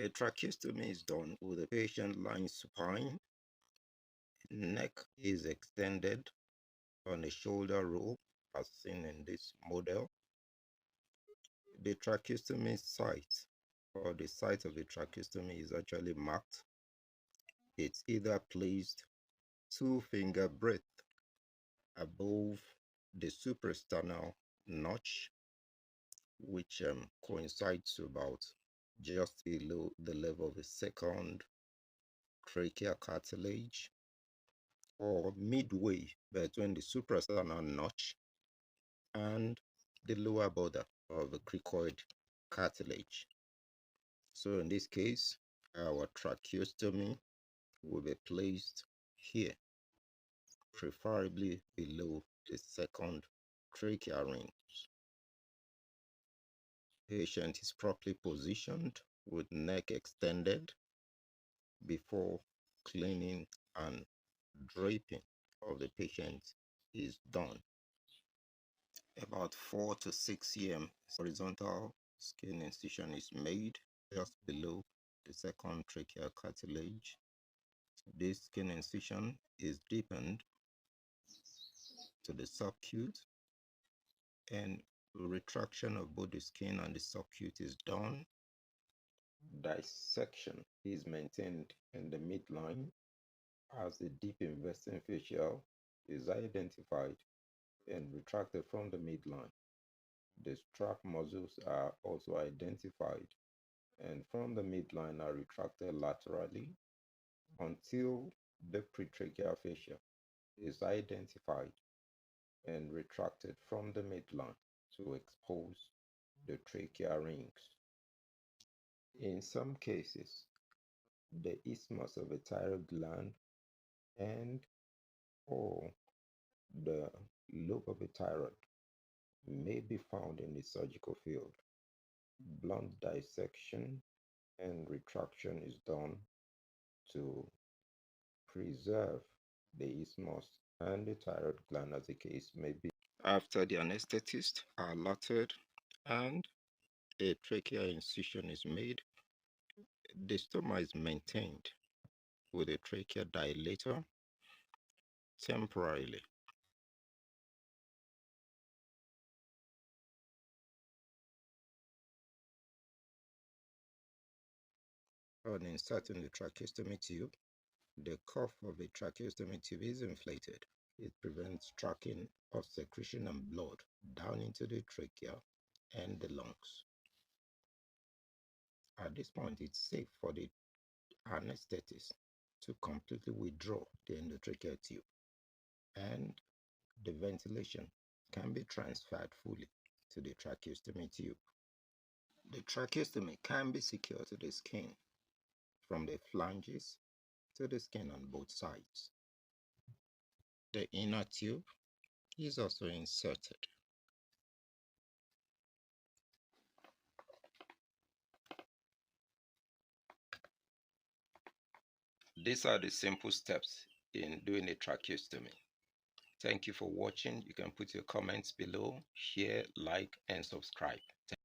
A tracheostomy is done with the patient lying supine, neck is extended on a shoulder rope as seen in this model. The tracheostomy site or the site of the tracheostomy is actually marked. It's either placed 2-finger breadth above the suprasternal notch, which coincides to about just below the level of the second tracheal cartilage, or midway between the suprasternal notch and the lower border of the cricoid cartilage. So in this case, our tracheostomy will be placed here, preferably below the second tracheal rings. Patient is properly positioned with neck extended before cleaning and draping of the patient is done. About 4 to 6 cm horizontal skin incision is made just below the second tracheal cartilage. This skin incision is deepened to the subcute, and retraction of both the skin and the subcute is done. Dissection is maintained in the midline as the deep investing fascia is identified and retracted from the midline. The strap muscles are also identified and from the midline are retracted laterally until the pretracheal fascia is identified and retracted from the midline to expose the tracheal rings. In some cases, the isthmus of the thyroid gland and or the lobe of the thyroid may be found in the surgical field. Blunt dissection and retraction is done to preserve the isthmus and the thyroid gland as the case may be. After the anesthetist are alerted and a tracheal incision is made, the stoma is maintained with a tracheal dilator temporarily. On inserting the tracheostomy tube, the cuff of the tracheostomy tube is inflated. It prevents tracking of secretion and blood down into the trachea and the lungs. At this point, it's safe for the anesthetist to completely withdraw the endotracheal tube, and the ventilation can be transferred fully to the tracheostomy tube. The tracheostomy can be secured to the skin from the flanges to the skin on both sides. The inner tube is also inserted. These are the simple steps in doing a tracheostomy. Thank you for watching. You can put your comments below, share, like, and subscribe.